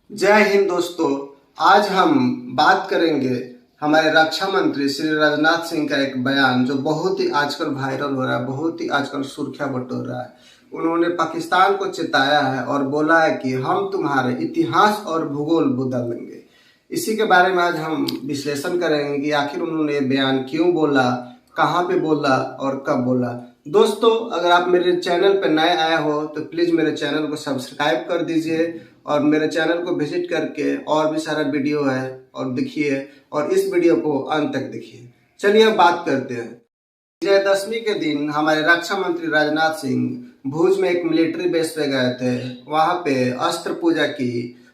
जय हिंद दोस्तों। आज हम बात करेंगे हमारे रक्षा मंत्री श्री राजनाथ सिंह का एक बयान जो बहुत ही आजकल वायरल हो रहा है, बहुत ही आजकल सुर्खियां बटोर रहा है। उन्होंने पाकिस्तान को चेताया है और बोला है कि हम तुम्हारे इतिहास और भूगोल बदल देंगे। इसी के बारे में आज हम विश्लेषण करेंगे कि आखिर उन्होंने ये बयान क्यों बोला, कहाँ पे बोला और कब बोला। दोस्तों, अगर आप मेरे चैनल पर नए आए हो तो प्लीज़ मेरे चैनल को सब्सक्राइब कर दीजिए और मेरे चैनल को विजिट करके और भी सारा वीडियो है और देखिए, और इस वीडियो को अंत तक देखिए। चलिए अब बात करते हैं। विजयदशमी के दिन हमारे रक्षा मंत्री राजनाथ सिंह भुज में एक मिलिट्री बेस पे गए थे। वहाँ पे अस्त्र पूजा की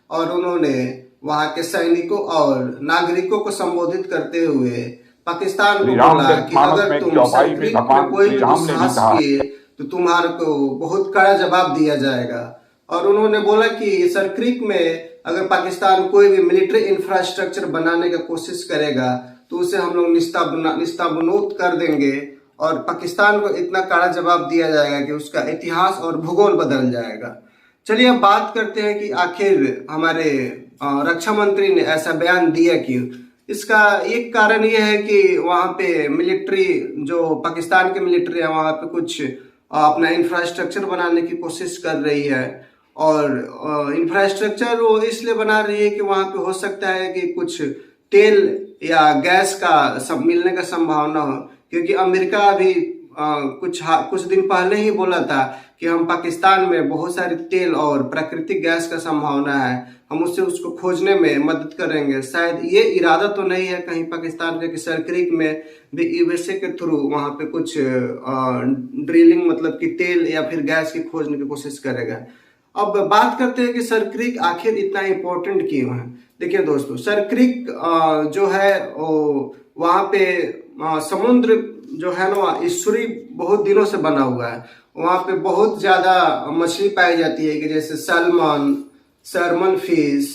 और उन्होंने वहाँ के सैनिकों और नागरिकों को संबोधित करते हुए पाकिस्तान को बोला कि अगर तुम संक्रीत में कोई भी दुस्साहस किए तो तुम्हारे को बहुत कड़ा जवाब दिया जाएगा। और उन्होंने बोला कि सरक्रिक में अगर पाकिस्तान कोई भी मिलिट्री इंफ्रास्ट्रक्चर बनाने की कोशिश करेगा तो उसे हम लोग निस्ताबनूत कर देंगे और पाकिस्तान को इतना कड़ा जवाब दिया जाएगा कि उसका इतिहास और भूगोल बदल जाएगा। चलिए अब बात करते हैं कि आखिर हमारे रक्षा मंत्री ने ऐसा बयान दिया क्यों। इसका एक कारण यह है कि वहाँ पे मिलिट्री, जो पाकिस्तान की मिलिट्री है, वहाँ पे कुछ अपना इंफ्रास्ट्रक्चर बनाने की कोशिश कर रही है। और इंफ्रास्ट्रक्चर वो इसलिए बना रही है कि वहाँ पे हो सकता है कि कुछ तेल या गैस का सब मिलने का संभावना हो, क्योंकि अमेरिका अभी कुछ दिन पहले ही बोला था कि हम पाकिस्तान में बहुत सारी तेल और प्राकृतिक गैस का संभावना है, हम उसको खोजने में मदद करेंगे। शायद ये इरादा तो नहीं है कहीं पाकिस्तान के सरक्रिक में भी यूएसए के थ्रू वहाँ पे कुछ ड्रिलिंग, मतलब कि तेल या फिर गैस की खोजने की कोशिश करेगा। अब बात करते हैं कि सरक्रिक आखिर इतना इम्पोर्टेंट क्यों है। देखिए दोस्तों, सरक्रिक जो है वहाँ पे समुद्र जो है ना, ईश्वरी बहुत दिनों से बना हुआ है। वहाँ पे बहुत ज्यादा मछली पाई जाती है कि जैसे सैल्मन, सैल्मन फिश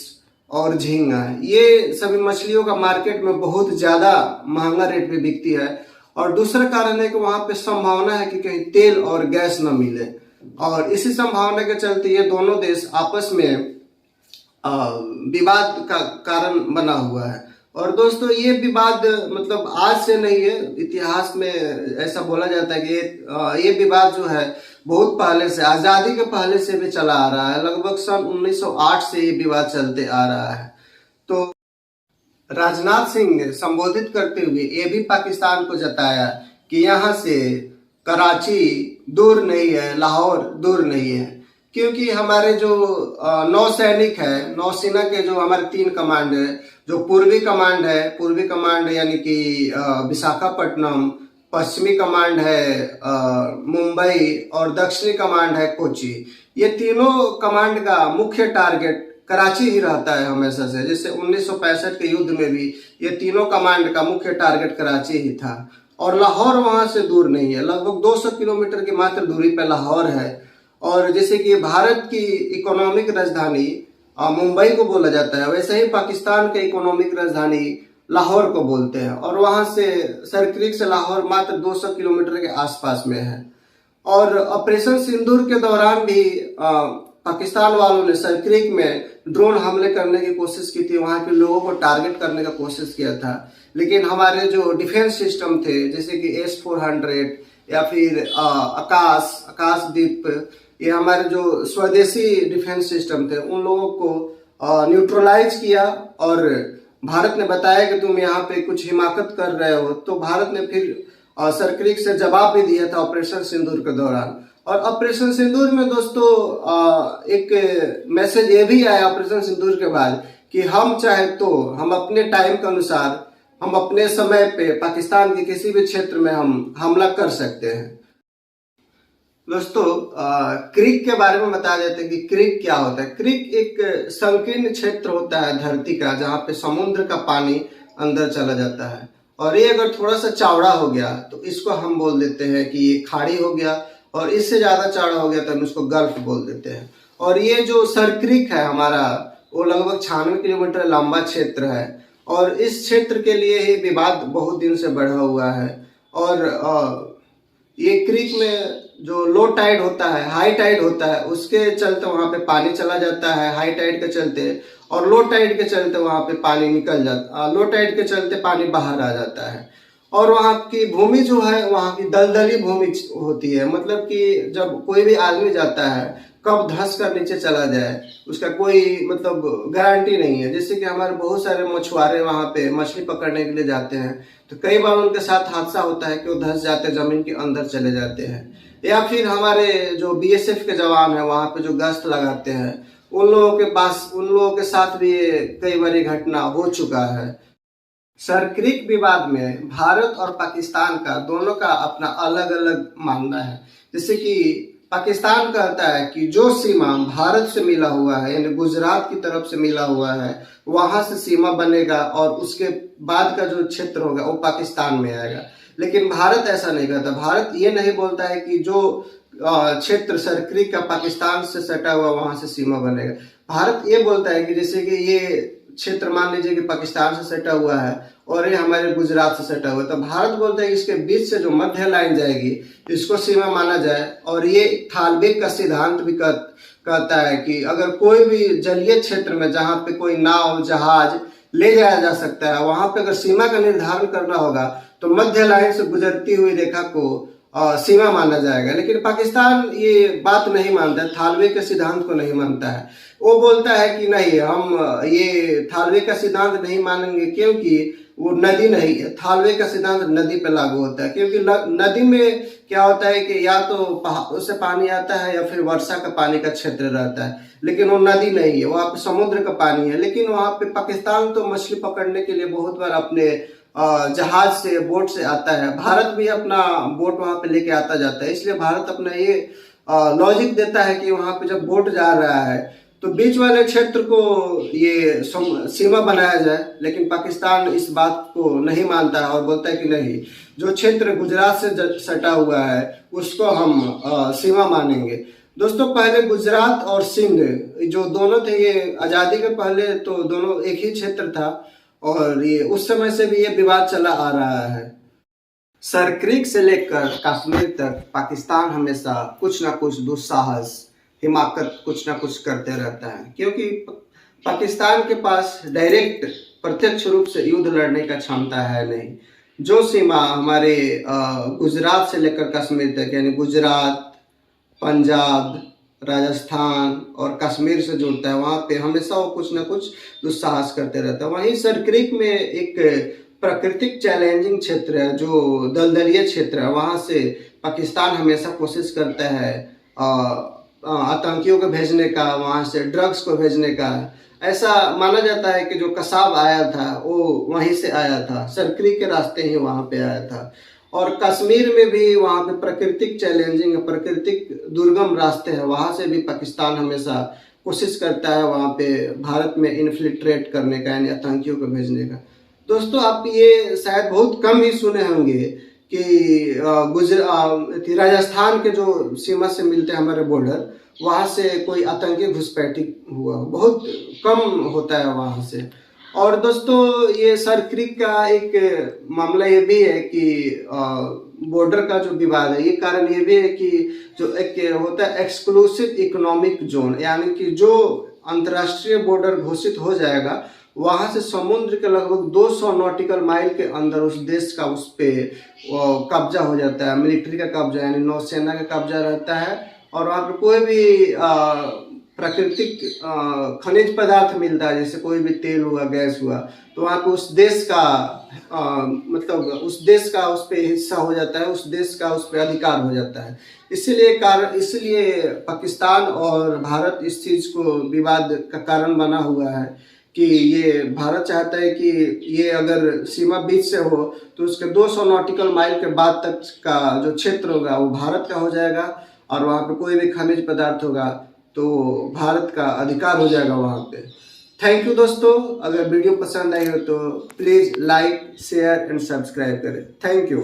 और झींगा। ये सभी मछलियों का मार्केट में बहुत ज्यादा महंगा रेट पे बिकती है। और दूसरा कारण है कि वहाँ पे संभावना है कि कहीं तेल और गैस न मिले, और इसी संभावना के चलते ये दोनों देश आपस में विवाद का कारण बना हुआ है। और दोस्तों, ये विवाद मतलब आज से नहीं है, इतिहास में ऐसा बोला जाता है कि ये विवाद जो है बहुत पहले से, आजादी के पहले से भी चला आ रहा है। लगभग सन 1908 से ये विवाद चलते आ रहा है। तो राजनाथ सिंह ने संबोधित करते हुए ये भी पाकिस्तान को जताया कि यहाँ से कराची दूर नहीं है, लाहौर दूर नहीं है, क्योंकि हमारे जो नौसैनिक है, नौसेना के जो हमारे 3 कमांड है, जो पूर्वी कमांड यानी कि विशाखापट्टनम, पश्चिमी कमांड है मुंबई और दक्षिणी कमांड है कोची। ये तीनों कमांड का मुख्य टारगेट कराची ही रहता है हमेशा से। जैसे 1965 के युद्ध में भी ये तीनों कमांड का मुख्य टारगेट कराची ही था। और लाहौर वहां से दूर नहीं है, लगभग 200 किलोमीटर की मात्र दूरी पर लाहौर है। और जैसे कि भारत की इकोनॉमिक राजधानी मुंबई को बोला जाता है, वैसे ही पाकिस्तान के इकोनॉमिक राजधानी लाहौर को बोलते हैं। और वहां से सरक्रिक से लाहौर मात्र 200 किलोमीटर के आसपास में है। और ऑपरेशन सिंदूर के दौरान भी पाकिस्तान वालों ने सरक्रिक में ड्रोन हमले करने की कोशिश की थी, वहां के लोगों को टारगेट करने का कोशिश किया था। लेकिन हमारे जो डिफेंस सिस्टम थे, जैसे कि S-400 या फिर आकाशदीप, ये हमारे जो स्वदेशी डिफेंस सिस्टम थे, उन लोगों को न्यूट्रलाइज किया। और भारत ने बताया कि तुम यहाँ पे कुछ हिमाकत कर रहे हो, तो भारत ने फिर सरक्रिक से जवाब भी दिया था ऑपरेशन सिंदूर के दौरान। और ऑपरेशन सिंदूर में दोस्तों एक मैसेज ये भी आया ऑपरेशन सिंदूर के बाद कि हम चाहे तो हम अपने टाइम के अनुसार, हम अपने समय पे पाकिस्तान के किसी भी क्षेत्र में हम हमला कर सकते हैं। दोस्तों, क्रिक के बारे में बता देते हैं कि क्रिक क्या होता है। क्रिक एक संकीर्ण क्षेत्र होता है धरती का, जहाँ पे समुद्र का पानी अंदर चला जाता है। और ये अगर थोड़ा सा चौड़ा हो गया तो इसको हम बोल देते हैं कि ये खाड़ी हो गया, और इससे ज्यादा चौड़ा हो गया तो हम इसको गल्फ बोल देते हैं। और ये जो सरक्रिक है हमारा, वो लगभग 96 किलोमीटर लंबा क्षेत्र है। और इस क्षेत्र के लिए ही विवाद बहुत दिन से बढ़ा हुआ है। और ये क्रिक में जो लो टाइड होता है, हाई टाइड होता है, उसके चलते वहां पे पानी चला जाता है हाई टाइड के चलते, और लो टाइड के चलते वहां पे पानी निकल जाता, लो टाइड के चलते पानी बाहर आ जाता है। और वहाँ की भूमि जो है वहाँ की दलदली भूमि होती है, मतलब कि जब कोई भी आदमी जाता है कब धंस कर नीचे चला जाए उसका कोई मतलब गारंटी नहीं है। जैसे कि हमारे बहुत सारे मछुआरे वहाँ पे मछली पकड़ने के लिए जाते हैं, तो कई बार उनके साथ हादसा होता है कि वो धंस जाते हैं, जमीन के अंदर चले जाते हैं। या फिर हमारे जो बीएसएफ के जवान है वहाँ पे जो गश्त लगाते हैं, उन लोगों के साथ भी कई बार घटना हो चुका है। सरक्रिक विवाद में भारत और पाकिस्तान का दोनों का अपना अलग अलग मानना है। जैसे कि पाकिस्तान कहता है कि जो सीमा भारत से मिला हुआ है, यानी गुजरात की तरफ से मिला हुआ है, वहां से सीमा बनेगा और उसके बाद का जो क्षेत्र होगा वो पाकिस्तान में आएगा। लेकिन भारत ऐसा नहीं कहता। भारत ये नहीं बोलता है कि जो क्षेत्र सरक्रिक का पाकिस्तान से सटा हुआ वहां से सीमा बनेगा। भारत ये बोलता है कि जैसे कि ये क्षेत्र मान लीजिए कि पाकिस्तान से सटा हुआ है और ये हमारे गुजरात से सटा हुआ है, तो भारत बोलता है कि इसके बीच से जो मध्य लाइन जाएगी इसको सीमा माना जाए। और ये थालबेग का सिद्धांत भी कहता है कि अगर कोई भी जलीय क्षेत्र में जहाँ पे कोई नाव जहाज ले जाया जा सकता है वहां पे अगर सीमा का निर्धारण करना होगा तो मध्य लाइन से गुजरती हुई रेखा को सीमा माना जाएगा। लेकिन पाकिस्तान ये बात नहीं मानता है, थालवे के सिद्धांत को नहीं मानता है। वो बोलता है कि नहीं, हम ये थालवे का सिद्धांत नहीं मानेंगे क्योंकि वो नदी नहीं है। थालवे का सिद्धांत नदी पे लागू होता है, क्योंकि नदी में क्या होता है कि या तो पहाड़ों से पानी आता है या फिर वर्षा का पानी का क्षेत्र रहता है, लेकिन वो नदी नहीं है, वहाँ पे समुद्र का पानी है। लेकिन वहाँ पे पाकिस्तान तो मछली पकड़ने के लिए बहुत बार अपने जहाज से बोट से आता है। भारत भी अपना बोट वहां पे लेके आता जाता है। इसलिए भारत अपना ये लॉजिक देता है कि वहां पे जब बोट जा रहा है तो बीच वाले क्षेत्र को ये सीमा बनाया जाए। लेकिन पाकिस्तान इस बात को नहीं मानता है और बोलता है कि नहीं, जो क्षेत्र गुजरात से सटा हुआ है उसको हम सीमा मानेंगे। दोस्तों, पहले गुजरात और सिंध जो दोनों थे, ये आजादी के पहले तो दोनों एक ही क्षेत्र था और ये उस समय से भी ये विवाद चला आ रहा है। सरक्रिक से लेकर कश्मीर तक पाकिस्तान हमेशा कुछ ना कुछ दुस्साहस, हिमाकत कुछ ना कुछ करते रहता है, क्योंकि पाकिस्तान के पास डायरेक्ट प्रत्यक्ष रूप से युद्ध लड़ने का क्षमता है नहीं। जो सीमा हमारे गुजरात से लेकर कश्मीर तक, यानी गुजरात, पंजाब, राजस्थान और कश्मीर से जुड़ता है, वहाँ पे हमेशा वो कुछ ना कुछ दुस्साहस करते रहता है। वहीं सरक्रिक में एक प्राकृतिक चैलेंजिंग क्षेत्र है, जो दलदलीय क्षेत्र है, वहाँ से पाकिस्तान हमेशा कोशिश करता है आतंकियों को भेजने का, वहाँ से ड्रग्स को भेजने का। ऐसा माना जाता है कि जो कसाब आया था वो वहीं से आया था, सरक्रिक के रास्ते ही वहाँ पे आया था। और कश्मीर में भी वहाँ पे प्राकृतिक चैलेंजिंग, प्राकृतिक दुर्गम रास्ते हैं, वहाँ से भी पाकिस्तान हमेशा कोशिश करता है वहाँ पे भारत में इन्फिल्ट्रेट करने का, यानी आतंकियों को भेजने का। दोस्तों, आप ये शायद बहुत कम ही सुने होंगे कि राजस्थान के जो सीमा से मिलते हैं हमारे बॉर्डर, वहाँ से कोई आतंकी घुसपैठी हुआ, बहुत कम होता है वहाँ से। और दोस्तों, ये सरक्रिक का एक मामला ये भी है कि बॉर्डर का जो विवाद है, ये कारण ये भी है कि जो एक होता है एक्सक्लूसिव इकोनॉमिक जोन, यानी कि जो अंतर्राष्ट्रीय बॉर्डर घोषित हो जाएगा वहां से समुद्र के लगभग 200 नॉटिकल माइल के अंदर उस देश का उस पे कब्जा हो जाता है, मिलिट्री का कब्जा, यानी नौसेना का कब्जा रहता है। और वहाँ पर कोई भी प्राकृतिक खनिज पदार्थ मिलता है, जैसे कोई भी तेल हुआ, गैस हुआ, तो वहाँ पे उस देश का मतलब उस देश का उस पे हिस्सा हो जाता है, उस देश का उस पे अधिकार हो जाता है। इसलिए पाकिस्तान और भारत इस चीज को विवाद का कारण बना हुआ है कि ये भारत चाहता है कि ये अगर सीमा बीच से हो तो उसके 200 नॉटिकल माइल के बाद तक का जो क्षेत्र होगा वो भारत का हो जाएगा, और वहाँ पे कोई भी खनिज पदार्थ होगा तो भारत का अधिकार हो जाएगा वहाँ पे। थैंक यू दोस्तों, अगर वीडियो पसंद आई हो तो please like, share and subscribe करें। Thank you.